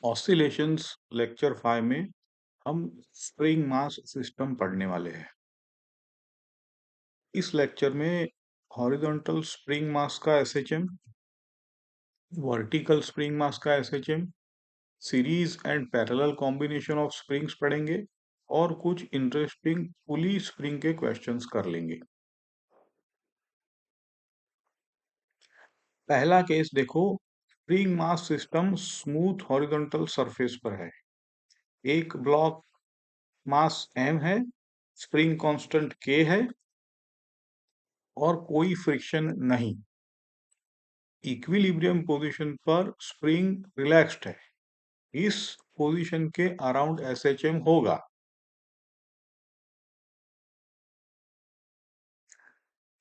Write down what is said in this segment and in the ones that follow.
Oscillations lecture 5 में हम spring mass system पढ़ने वाले हैं। इस लेक्चर में हॉरिजॉन्टल स्प्रिंग मास का एसएचएम, वर्टिकल स्प्रिंग मास का SHM, series and parallel combination of springs पढ़ेंगे और कुछ इंटरेस्टिंग पुली स्प्रिंग के क्वेश्चंस कर लेंगे। पहला केस देखो, spring mass system smooth horizontal surface पर है। एक ब्लॉक मास m है, स्प्रिंग कांस्टेंट k है और कोई फ्रिक्शन नहीं। इक्विलिब्रियम पोजीशन पर स्प्रिंग रिलैक्स्ड है। इस पोजीशन के अराउंड एसएचएम होगा।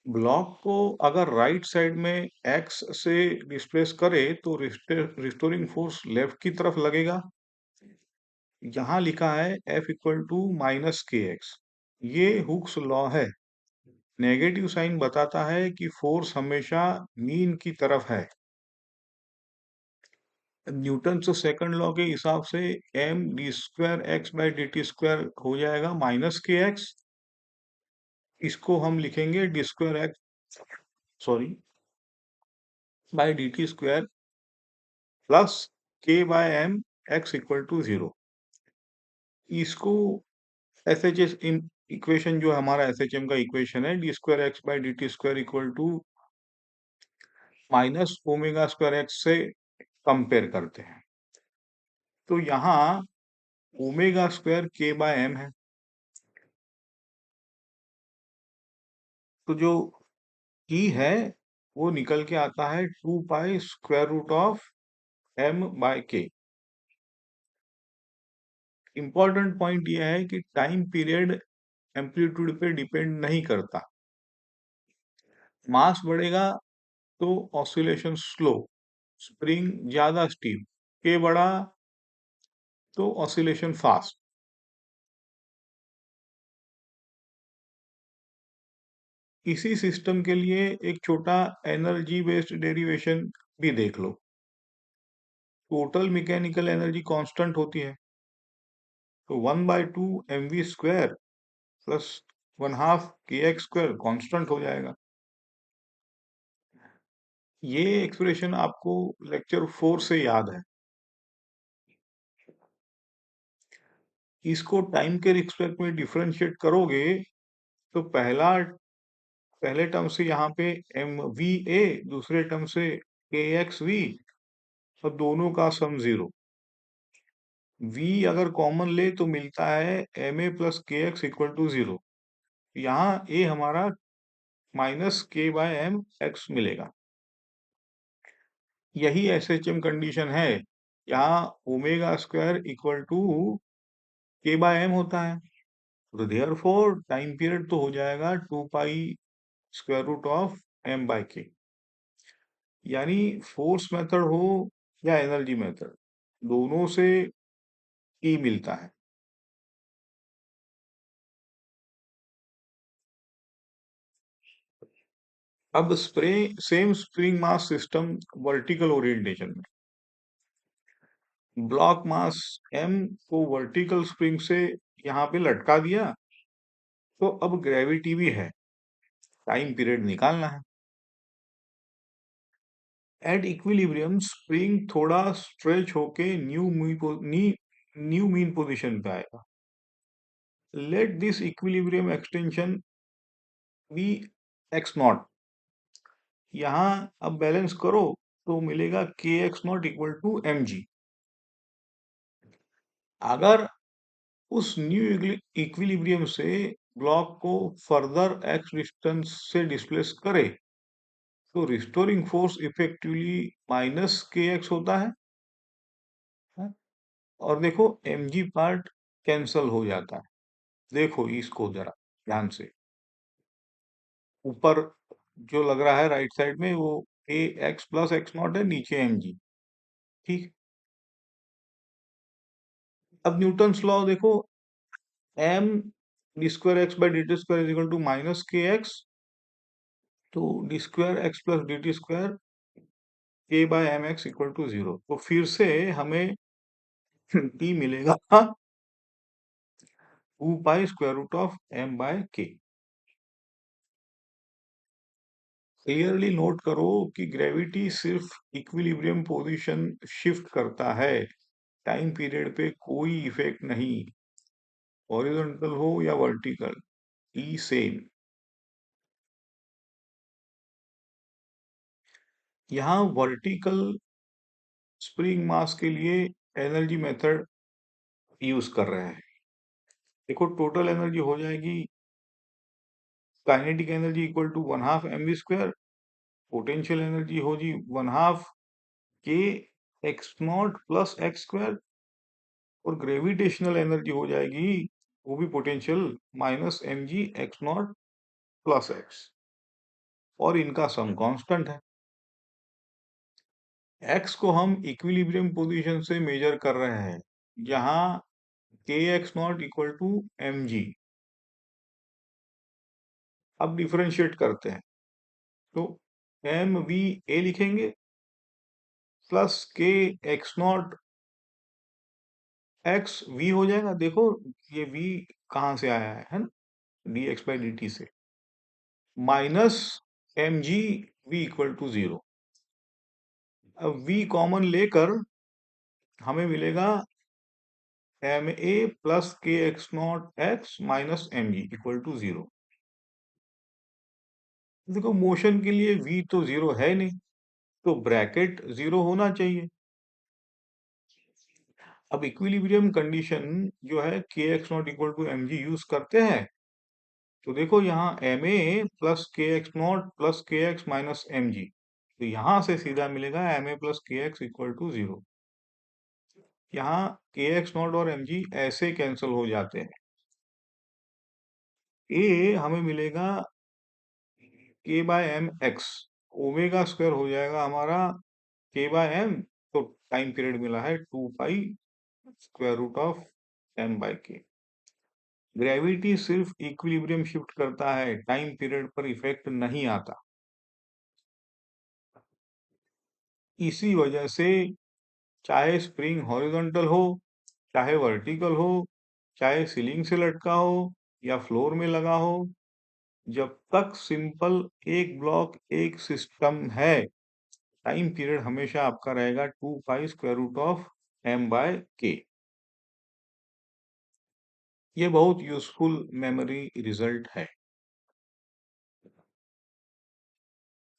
ब्लॉक को अगर राइट साइड में x से डिस्प्लेस करे तो रिस्टोरिंग फोर्स लेफ्ट की तरफ लगेगा। यहां लिखा है F equal to minus K x. ये हुक्स लॉ है। नेगेटिव साइन बताता है कि फोर्स हमेशा मीन की तरफ है। न्यूटन से सेकंड लॉ के हिसाब से M D square X by D T square हो जाएगा माइनस के एक्स। इसको हम लिखेंगे D square X sorry by D T square plus K by M X equal to 0। इसको एस एच एस इक्वेशन जो हमारा एस एच एम का equation है, D square X by D T square equal to minus omega square X से compare करते हैं। तो यहाँ omega square K by M है। तो जो ई है वो निकल के आता है 2 pi square root of M by K. Important point यह है कि टाइम पीरियड एम्पलीट्यूड पे डिपेंड नहीं करता। मास बढ़ेगा तो ऑसिलेशन स्लो, स्प्रिंग ज्यादा स्टीप, के बढ़ा तो ऑसिलेशन फास्ट। इसी सिस्टम के लिए एक छोटा एनर्जी बेस्ड डेरिवेशन भी देख लो। टोटल मैकेनिकल एनर्जी कांस्टेंट होती है, तो 1/2 mv square plus 1/2 kx square constant हो जाएगा। ये एक्सप्रेशन आपको लेक्चर 4 से याद है। इसको टाइम के रिस्पेक्ट में डिफरेंशिएट करोगे तो पहले टर्म से यहाँ पे एम वी ए, दूसरे टर्म से के एक्स वी और दोनों का सम 0। v अगर कॉमन ले तो मिलता है एम ए प्लस के एक्स इक्वल टू 0। यहाँ a हमारा माइनस के बाय एम एक्स मिलेगा। यही एसएचएम कंडीशन है। यहाँ ओमेगा स्क्वायर इक्वल टू के बाय एम होता है, तो देयरफॉर टाइम पीरियड तो हो जाएगा 2 pi square root of M by K. यानी फोर्स मेथड हो या एनर्जी मेथड, दोनों से ई मिलता है। अब same spring mass system vertical orientation में, ब्लॉक मास m को वर्टिकल स्प्रिंग से यहाँ पे लटका दिया, तो अब ग्रेविटी भी है, टाइम पीरियड निकालना है। एट इक्विलिब्रियम स्प्रिंग थोड़ा स्ट्रेच होके न्यू मीन पोजीशन पे आएगा। Let this equilibrium extension be X naught. यहाँ अब बैलेंस करो तो मिलेगा K X naught equal to M G. अगर उस न्यू इक्विलिब्रियम से ब्लॉक को फर्दर एक्स डिस्टेंस से डिस्प्लेस करे तो restoring force effectively minus K X होता है। और देखो एम जी पार्ट कैंसल हो जाता है। देखो इसको जरा ध्यान से, ऊपर जो लग रहा है राइट साइड में वो A X plus X naught है, नीचे एम जी। ठीक। अब न्यूटन्स लॉ देखो, M D square X by D T square is equal to minus K X, तो D square X plus D T square K by M X equal to 0। तो फिर से हमें T मिलेगा 2 pi square root of m/k। Clearly note करो कि gravity सिर्फ equilibrium position shift करता है, टाइम पीरियड पे कोई इफेक्ट नहीं, हॉरिजॉन्टल हो या वर्टिकल, ई सेम। यहाँ वर्टिकल स्प्रिंग मास के लिए एनर्जी मेथड यूज कर रहे हैं। देखो टोटल एनर्जी हो जाएगी kinetic energy equal to 1/2 mv², potential energy होगी 1/2 k x not plus x², और ग्रेविटेशनल एनर्जी हो जाएगी वो भी potential -mg x0 plus x, और इनका सम कांस्टेंट है। x को हम इक्विलिब्रियम पोजीशन से मेजर कर रहे हैं, जहां kx0 इक्वल टू mg। अब डिफरेंशिएट करते हैं तो mva लिखेंगे plus k x0 x v हो जाएगा। देखो ये v कहाँ से आया है ना, dx/dt से, minus mg v equal to 0। अब v कॉमन लेकर हमें मिलेगा ma plus K x0 x minus mg equal to 0। देखो मोशन के लिए v तो 0 है नहीं, तो ब्रैकेट 0 होना चाहिए। अब इक्विलिब्रियम कंडीशन जो है के x0 equal to mg use करते हैं, तो देखो यहाँ ma plus K x0 plus के x माइनस mg, तो यहाँ से सीधा मिलेगा ma प्लस के x इक्वल टू 0। यहाँ के x0 और mg ऐसे कैंसिल हो जाते हैं। a हमें मिलेगा k by M X, omega square हो जाएगा हमारा k बाय एम, तो टाइम पीरियड मिला है 2 pi square root of m/k। Gravity सिर्फ इक्विलिब्रियम शिफ्ट करता है, टाइम पीरियड पर इफेक्ट नहीं आता। इसी वजह से चाहे स्प्रिंग हॉरिजॉन्टल हो, चाहे वर्टिकल हो, चाहे सीलिंग से लटका हो या फ्लोर में लगा हो, जब तक सिंपल एक ब्लॉक एक सिस्टम है, टाइम पीरियड हमेशा आपका रहेगा 2 pi square root of m/k। ये बहुत यूजफुल मेमोरी रिजल्ट है।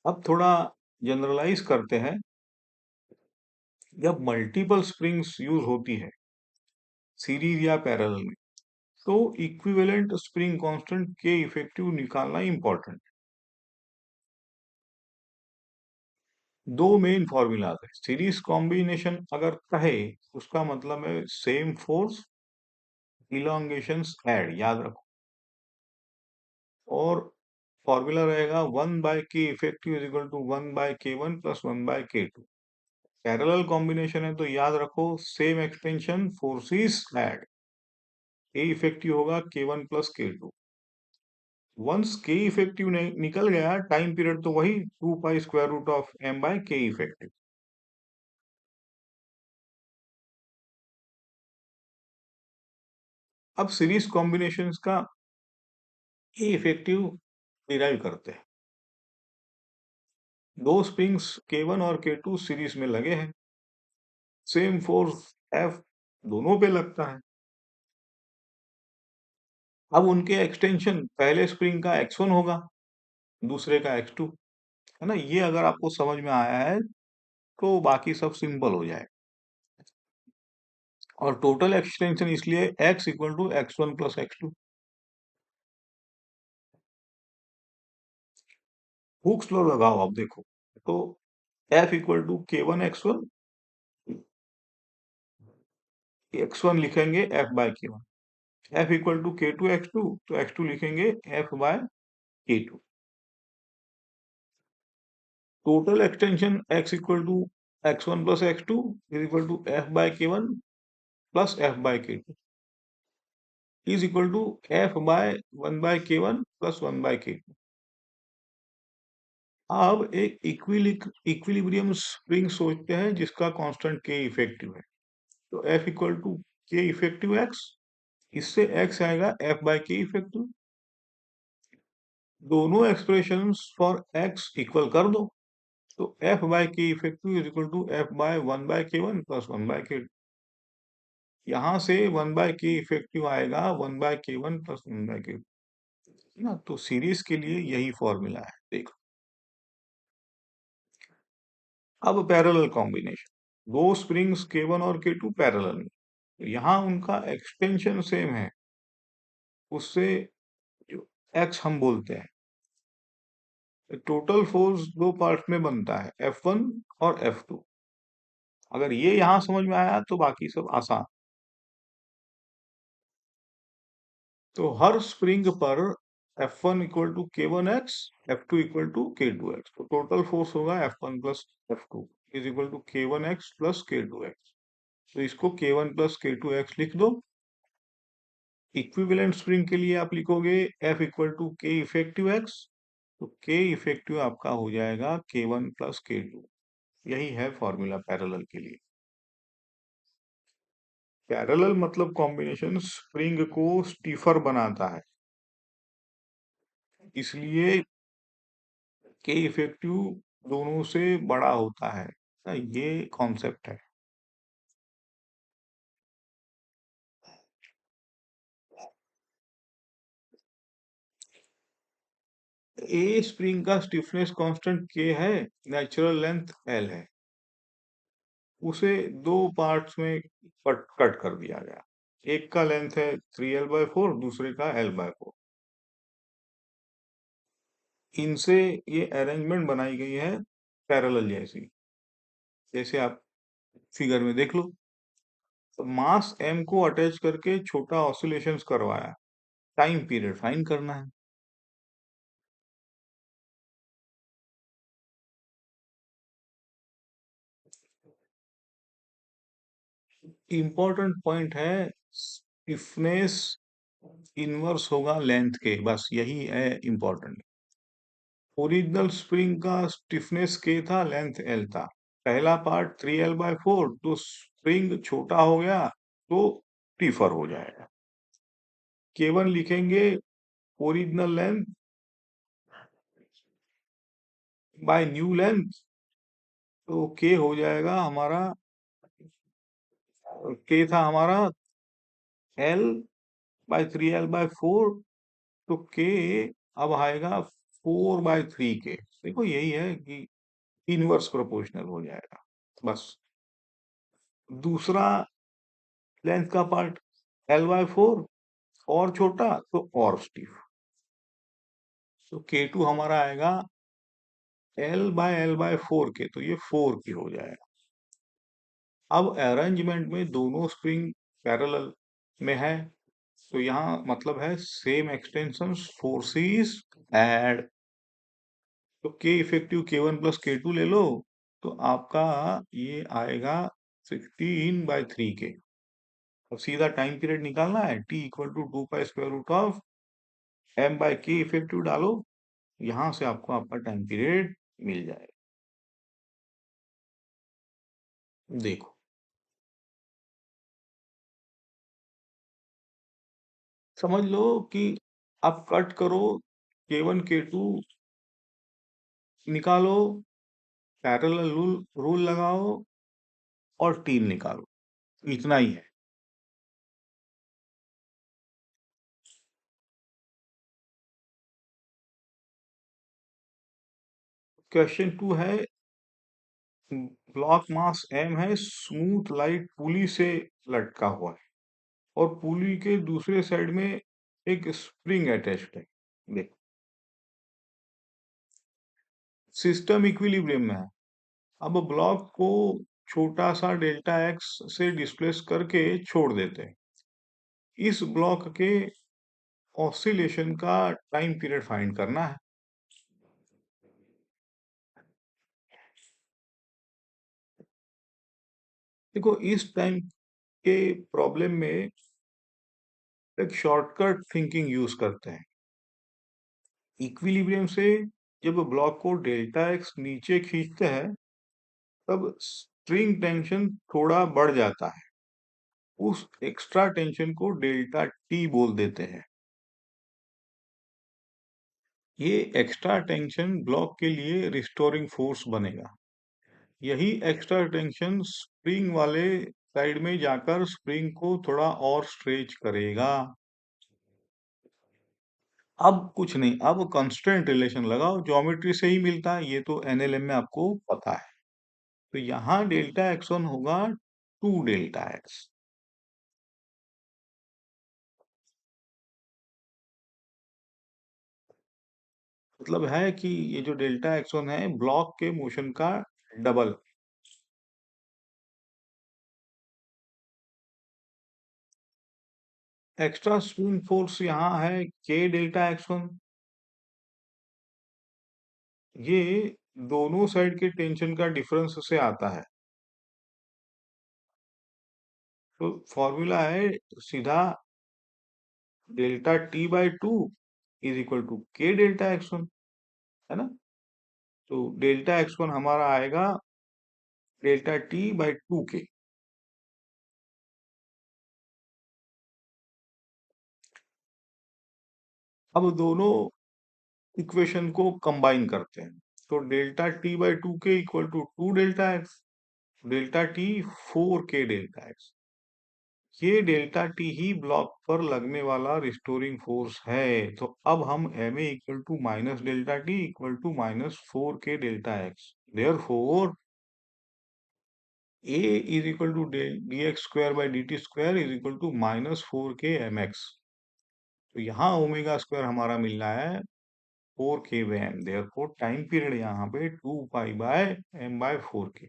अब थोड़ा जनरलाइज करते हैं। जब मल्टीपल स्प्रिंग्स यूज होती है सीरीज या पैरेलल में, तो इक्विवेलेंट स्प्रिंग कांस्टेंट के इफेक्टिव निकालना इंपॉर्टेंट। दो मेन फॉर्मूलाज है। सीरीज कॉम्बिनेशन अगर कहे, उसका मतलब है सेम फोर्स इलोंगेशंस ऐड, याद रखो। और फॉर्मूला रहेगा 1/k effective is equal to 1/k1 plus 1/k2। Parallel combination है तो याद रखो same extension forces add, A effective होगा k1 प्लस k2। वंस के इफेक्टिव निकल गया, टाइम पीरियड तो वही 2 pi square root of m/k effective. अब सीरीज कॉम्बिनेशंस का ए इफेक्टिव डिराइव करते हैं। दो स्प्रिंग्स k1 और k2 सीरीज में लगे हैं, सेम फोर्स F दोनों पे लगता है। अब उनके एक्सटेंशन पहले स्प्रिंग का x1 होगा, दूसरे का x2, है ना। ये अगर आपको समझ में आया है तो बाकी सब सिंपल हो जाए। और टोटल एक्सटेंशन इसलिए x equal to x1 plus x2। Hooke's law लगाओ। आप देखो तो F equal to k1 x1 लिखेंगे F/k1, F equal to k2 x2, तो x2 लिखेंगे F/k2। Total extension x equal to x1 plus x2 is equal to F/k1 plus F/k2 is equal to F/1/k1 plus 1/k2। अब एक equilibrium spring सोचते हैं जिसका constant k effective है। तो F equal to K effective X, इससे x आएगा F by K effective. दोनों एक्सप्रेशंस फॉर x इक्वल कर दो, तो F by K effective is equal to F by 1 by K one plus 1 by K, यहां से 1 बाय के इफेक्टिव आएगा 1 by K one plus 1 by के ना। तो सीरीज के लिए यही फॉर्मूला है, देखो। अब पैरेलल कॉम्बिनेशन, दो स्प्रिंग्स K1 और K2 पैरेलल में, तो यहाँ उनका एक्सटेंशन सेम है, उससे जो x हम बोलते हैं, टोटल फोर्स दो पार्ट में बनता है, F1 और F2। अगर ये यहां समझ में आया तो बाकी सब आसान। तो हर स्प्रिंग पर F1 equal to K1x, F2 equal to K2x, तो टोटल फोर्स होगा F1 plus F2 is equal to K1x plus K2x। तो इसको K1 प्लस K2x लिख दो। इक्विवेलेंट स्प्रिंग के लिए आप लिखोगे F equal to K effective x, तो K इफेक्टिव आपका हो जाएगा K1 प्लस K2। यही है फॉर्मूला पैरेलल के लिए। पैरेलल मतलब कॉम्बिनेशन स्प्रिंग को स्टीफर बनाता है, इसलिए के इफेक्टिव दोनों से बड़ा होता है, ये कॉन्सेप्ट है। ए स्प्रिंग का स्टिफनेस कांस्टेंट के है, नेचुरल लेंथ एल है, उसे दो पार्ट्स में कट कर दिया गया। एक का लेंथ है 3l/4, दूसरे का l/4। इनसे ये अरेंजमेंट बनाई गई है पैरेलल जैसी, जैसे आप फिगर में देख लो। तो मास m को अटैच करके छोटा ऑसिलेशंस करवाया, टाइम पीरियड फाइंड करना है। इंपॉर्टेंट पॉइंट है, स्टिफनेस इनवर्स होगा लेंथ के, बस यही है इंपॉर्टेंट। ओरिजिनल स्प्रिंग का स्टिफनेस के था, लेंथ एल था। पहला पार्ट 3l/4, तो स्प्रिंग छोटा हो गया तो टीफर हो जाएगा। केवन लिखेंगे original length bye new length, तो के हो जाएगा हमारा, के था हमारा एल बाय 3l/4, तो के अब आएगा 4/3 के। देखो यही है कि इनवर्स प्रोपोर्शनल हो जाएगा बस। दूसरा लेंथ का पार्ट l/4 और छोटा तो और स्टीफ, तो K2 हमारा आएगा l/l/4 के, तो ये 4 की हो जाएगा। अब अरेंजमेंट में दोनों स्प्रिंग पैरेलल में है, तो यहाँ मतलब है सेम एक्सटेंशन फोर्सेस एड, तो K effective K1 plus K2 ले लो, तो आपका ये आएगा 16/3 के। अब सीधा टाइम पीरियड निकालना है, T equal to 2 pi square root of m/k effective डालो, यहां से आपको आपका टाइम पीरियड मिल जाएगा। देखो समझ लो कि आप कट करो, K1 K2 निकालो, पैरेलल रूल रूल लगाओ और टीम निकालो, इतना ही है। क्वेश्चन 2 है, ब्लॉक मास m है, स्मूथ लाइट पुली से लटका हुआ है और पुली के दूसरे साइड में एक स्प्रिंग अटैच्ड है। देखो सिस्टम इक्विलिब्रियम में है। अब ब्लॉक को छोटा सा डेल्टा एक्स से डिस्प्लेस करके छोड़ देते हैं। इस ब्लॉक के ऑसिलेशन का टाइम पीरियड फाइंड करना है। देखो इस टाइम के प्रॉब्लम में एक शॉर्टकट थिंकिंग यूज करते हैं। इक्विलिब्रियम से जब ब्लॉक को डेल्टा एक्स नीचे खींचते हैं, तब स्ट्रिंग टेंशन थोड़ा बढ़ जाता है, उस एक्स्ट्रा टेंशन को डेल्टा टी बोल देते हैं। ये एक्स्ट्रा टेंशन ब्लॉक के लिए रिस्टोरिंग फोर्स बनेगा। यही एक्स्ट्रा टेंशन स्प्रिंग वाले साइड में जाकर स्प्रिंग को थोड़ा और स्ट्रेच करेगा। अब कुछ नहीं, अब कांस्टेंट रिलेशन लगाओ, ज्योमेट्री से ही मिलता है, ये तो एनएलएम में आपको पता है। तो यहाँ डेल्टा एक्स वन होगा 2 डेल्टा एक्स। मतलब है कि ये जो डेल्टा एक्स वन है ब्लॉक के मोशन का डबल। एक्स्ट्रा स्प्रिंग फोर्स यहाँ है के डेल्टा एक्स वन। ये दोनों साइड के टेंशन का डिफरेंस से आता है। तो फॉर्मूला है सीधा delta T by two is equal to K delta X one, है ना। तो डेल्टा एक्स वन हमारा आएगा डेल्टा टी बाई टू के। अब दोनों इक्वेशन को कंबाइन करते हैं, तो delta T by two K equal to 2 delta X, delta T 4 K delta X. ये डेल्टा टी ही ब्लॉक पर लगने वाला रिस्टोरिंग फोर्स है। तो अब हम M A equal to minus delta T equal to -4 K delta X, therefore A is equal to D X square by D T square is equal to -4 K M x. तो यहाँ omega square हमारा मिल रहा है 4 के/m, therefore time period यहाँ पे 2 पाई/m/4 के।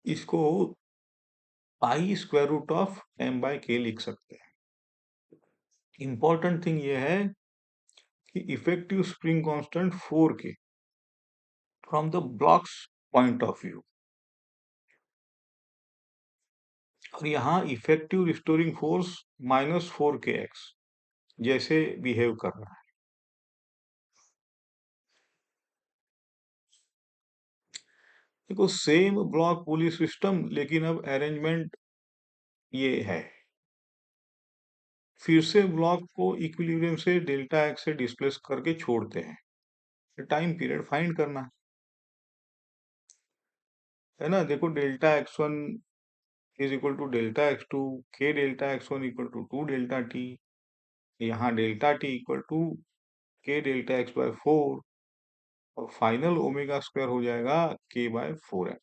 इसको पाई square root of m/k लिख सकते हैं। इंपॉर्टेंट थिंग ये है कि इफेक्टिव स्प्रिंग कांस्टेंट 4 के from the blocks point of view, और यहाँ इफेक्टिव रिस्टोरिंग फोर्स -4 के एक्स जैसे बिहेव कर रहा है। देखो सेम ब्लॉक पुली सिस्टम, लेकिन अब अरेंजमेंट ये है। फिर से ब्लॉक को इक्विलिब्रियम से डेल्टा एक्स से डिस्प्लेस करके छोड़ते हैं। टाइम पीरियड फाइंड करना है ना। देखो delta X one is equal to delta X two, K delta X one equal to 2 delta T, यहाँ delta T equal to K delta X by 4, और फाइनल ओमेगा स्क्वायर हो जाएगा k/4m।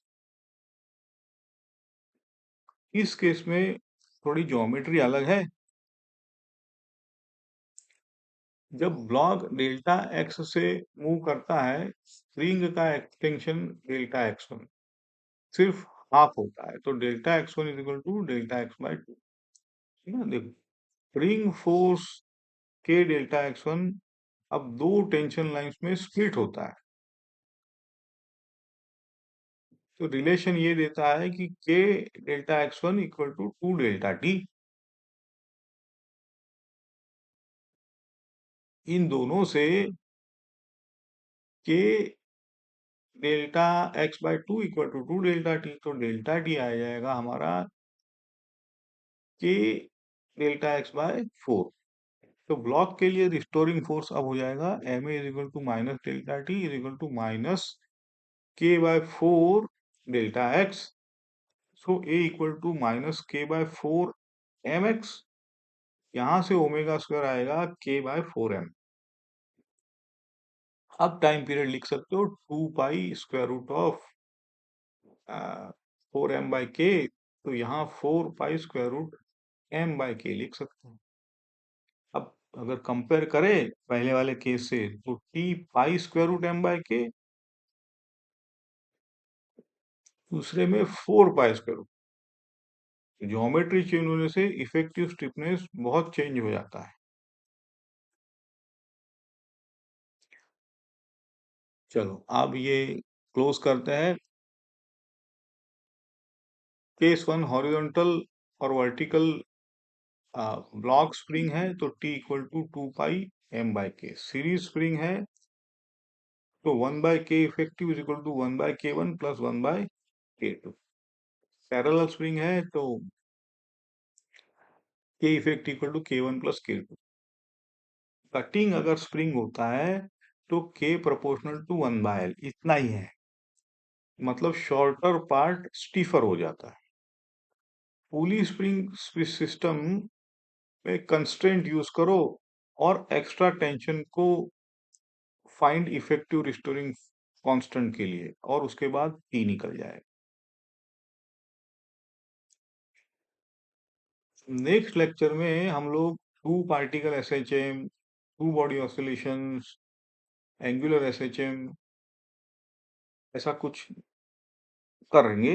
इस case में थोड़ी ज्योमेट्री अलग है। जब ब्लॉक डेल्टा एक्स से मूव करता है, स्प्रिंग का एक्सटेंशन डेल्टा एक्स वन सिर्फ हाफ होता है, तो delta X one is equal to delta X by two. ठीक है ना। देखो spring force K delta X one अब दो टेंशन लाइंस में स्प्लिट होता है। तो रिलेशन ये देता है कि K delta X one equal to 2 delta T. इन दोनों से K delta X by two equal to 2 delta T, तो डेल्टा टी आ जाएगा हमारा के डेल्टा एक्स बाय 4। तो ब्लॉक के लिए रिस्टोरिंग फोर्स अब हो जाएगा M A is equal to minus delta T is equal to minus k/4 delta X. So A equal to -k/4 mx। यहां से ओमेगा स्क्वायर आएगा k/4m। अब टाइम पीरियड लिख सकते हो 2 pi square root of 4m/k। तो यहाँ 4 pi square root m/k लिख सकते हैं। अब अगर कंपेयर करें पहले वाले केस से, तो T pi square root m/k, दूसरे में 4 pi square root. Geometry change होने से इफेक्टिव स्टिफनेस बहुत चेंज हो जाता है। चलो अब ये क्लोज करते हैं। केस वन हॉरिजॉन्टल और वर्टिकल ब्लॉक स्प्रिंग है, तो टी इक्वल टू 2 पाई/m/k। सीरीज स्प्रिंग है तो 1/k effective is equal to 1/k1 plus 1/k2। Parallel spring है तो K effect equal to K1 plus K2। Cutting अगर स्प्रिंग होता है तो K प्रोपोर्शनल टू 1/L इतना ही है, मतलब शॉर्टर पार्ट स्टीफर हो जाता है। पुली स्प्रिंग सिस्टम में कंस्ट्रेंट यूज करो और एक्स्ट्रा टेंशन को फाइंड इफेक्टिव रिस्टोरिंग कांस्टेंट के लिए, और उसके बाद P निकल जाएगा। नेक्स्ट लेक्चर में हम लोग two particle SHM, two body oscillations, angular SHM, ऐसा कुछ करेंगे।